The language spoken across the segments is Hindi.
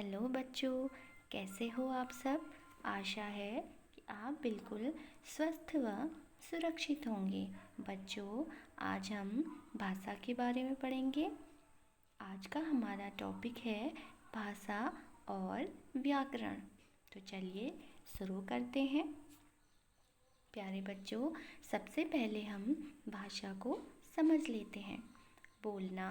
हेलो बच्चों, कैसे हो आप सब। आशा है कि आप बिल्कुल स्वस्थ व सुरक्षित होंगे। बच्चों, आज हम भाषा के बारे में पढ़ेंगे। आज का हमारा टॉपिक है भाषा और व्याकरण। तो चलिए शुरू करते हैं। प्यारे बच्चों, सबसे पहले हम भाषा को समझ लेते हैं। बोलना,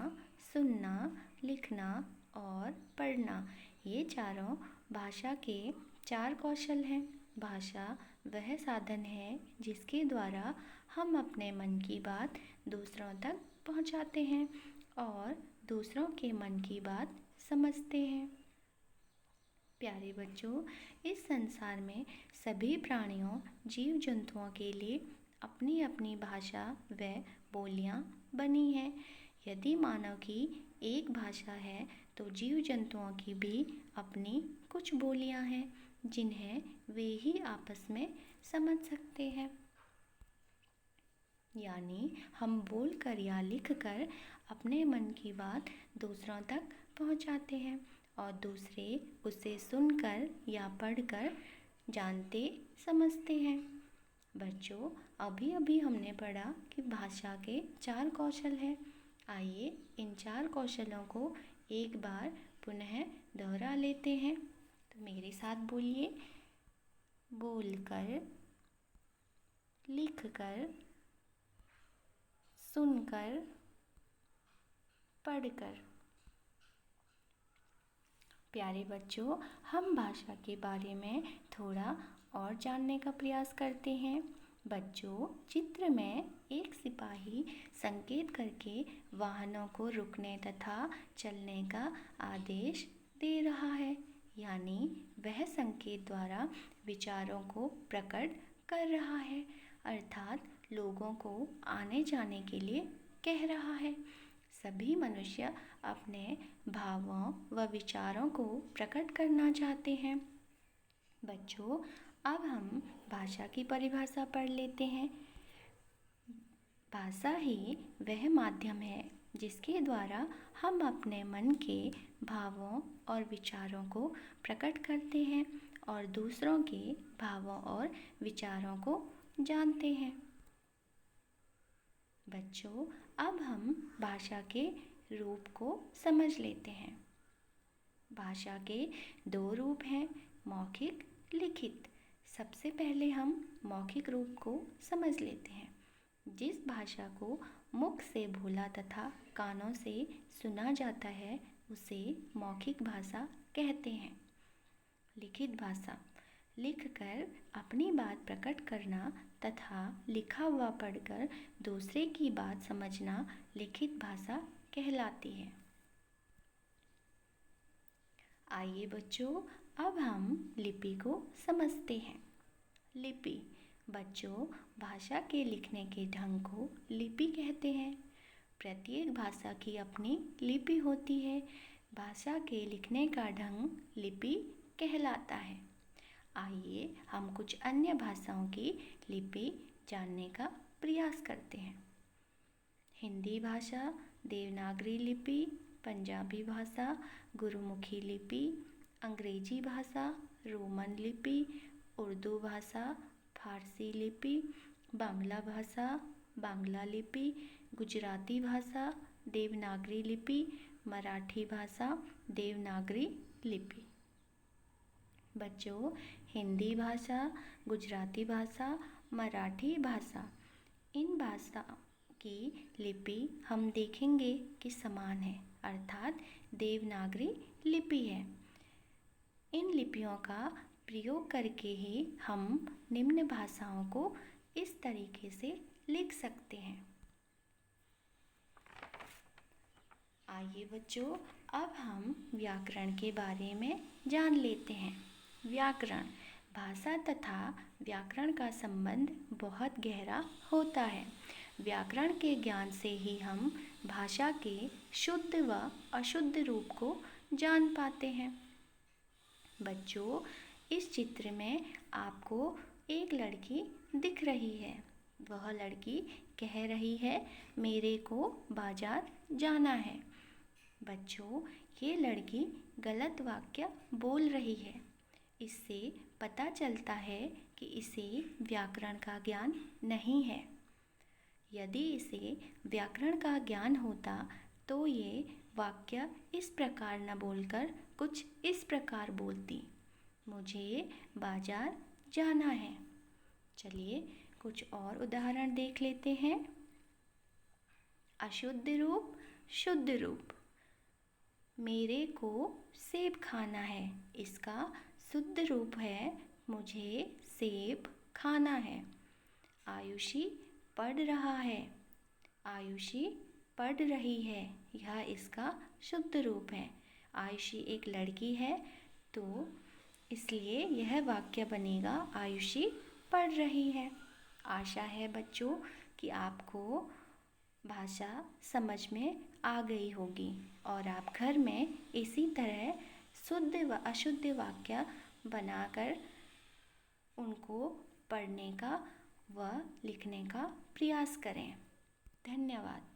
सुनना, लिखना और पढ़ना, ये चारों भाषा के 4 कौशल हैं। भाषा वह साधन है जिसके द्वारा हम अपने मन की बात दूसरों तक पहुंचाते हैं और दूसरों के मन की बात समझते हैं। प्यारे बच्चों, इस संसार में सभी प्राणियों, जीव जंतुओं के लिए अपनी अपनी भाषा व बोलियां बनी हैं। यदि मानव की एक भाषा है तो जीव जंतुओं की भी अपनी कुछ बोलियां हैं जिन्हें वे ही आपस में समझ सकते हैं। यानी हम बोलकर या लिखकर अपने मन की बात दूसरों तक पहुंचाते हैं और दूसरे उसे सुनकर या पढ़कर जानते समझते हैं। बच्चों, अभी अभी हमने पढ़ा कि भाषा के 4 कौशल हैं। आइए इन 4 कौशलों को एक बार पुनः दोहरा लेते हैं। तो मेरे साथ बोलिए। बोलकर, लिखकर, सुनकर, पढ़कर। प्यारे बच्चों, हम भाषा के बारे में थोड़ा और जानने का प्रयास करते हैं। बच्चों, चित्र में एक सिपाही संकेत करके वाहनों को रुकने तथा चलने का आदेश दे रहा है। यानी वह संकेत द्वारा विचारों को प्रकट कर रहा है, अर्थात लोगों को आने जाने के लिए कह रहा है। सभी मनुष्य अपने भावों व विचारों को प्रकट करना चाहते हैं। बच्चों, अब हम भाषा की परिभाषा पढ़ लेते हैं। भाषा ही वह माध्यम है जिसके द्वारा हम अपने मन के भावों और विचारों को प्रकट करते हैं और दूसरों के भावों और विचारों को जानते हैं। बच्चों, अब हम भाषा के रूप को समझ लेते हैं। भाषा के 2 रूप हैं, मौखिक, लिखित। सबसे पहले हम मौखिक रूप को समझ लेते हैं। जिस भाषा को मुख से बोला तथा कानों से सुना जाता है उसे मौखिक भाषा कहते हैं। लिखित भाषा, लिखकर अपनी बात प्रकट करना तथा लिखा हुआ पढ़कर दूसरे की बात समझना लिखित भाषा कहलाती है। आइए बच्चों, अब हम लिपि को समझते हैं। लिपि, बच्चों, भाषा के लिखने के ढंग को लिपि कहते हैं। प्रत्येक भाषा की अपनी लिपि होती है। भाषा के लिखने का ढंग लिपि कहलाता है। आइए हम कुछ अन्य भाषाओं की लिपि जानने का प्रयास करते हैं। हिंदी भाषा, देवनागरी लिपि, पंजाबी भाषा, गुरुमुखी लिपि, अंग्रेजी भाषा, रोमन लिपि, उर्दू भाषा, फारसी लिपि, बांग्ला भाषा, बांग्ला लिपि, गुजराती भाषा, देवनागरी लिपि, मराठी भाषा, देवनागरी लिपि। बच्चों, हिंदी भाषा, गुजराती भाषा, मराठी भाषा, इन भाषा की लिपि हम देखेंगे कि समान है, अर्थात देवनागरी लिपि है। इन लिपियों का प्रयोग करके ही हम निम्न भाषाओं को इस तरीके से लिख सकते हैं। आइए बच्चों, अब हम व्याकरण के बारे में जान लेते हैं। व्याकरण, भाषा तथा व्याकरण का संबंध बहुत गहरा होता है। व्याकरण के ज्ञान से ही हम भाषा के शुद्ध व अशुद्ध रूप को जान पाते हैं। बच्चों, इस चित्र में आपको एक लड़की दिख रही है। वह लड़की कह रही है, मेरे को बाजार जाना है। बच्चों, ये लड़की गलत वाक्य बोल रही है। इससे पता चलता है कि इसे व्याकरण का ज्ञान नहीं है। यदि इसे व्याकरण का ज्ञान होता तो ये वाक्य इस प्रकार न बोलकर कुछ इस प्रकार बोलती, मुझे बाजार जाना है। चलिए कुछ और उदाहरण देख लेते हैं। अशुद्ध रूप, शुद्ध रूप। मेरे को सेब खाना है, इसका शुद्ध रूप है मुझे सेब खाना है। आयुषी पढ़ रहा है, आयुषी पढ़ रही है, यह इसका शुद्ध रूप है। आयुषी एक लड़की है तो इसलिए यह वाक्य बनेगा आयुषी पढ़ रही है। आशा है बच्चों कि आपको भाषा समझ में आ गई होगी और आप घर में इसी तरह शुद्ध व अशुद्ध वाक्य बनाकर उनको पढ़ने का व लिखने का प्रयास करें। धन्यवाद।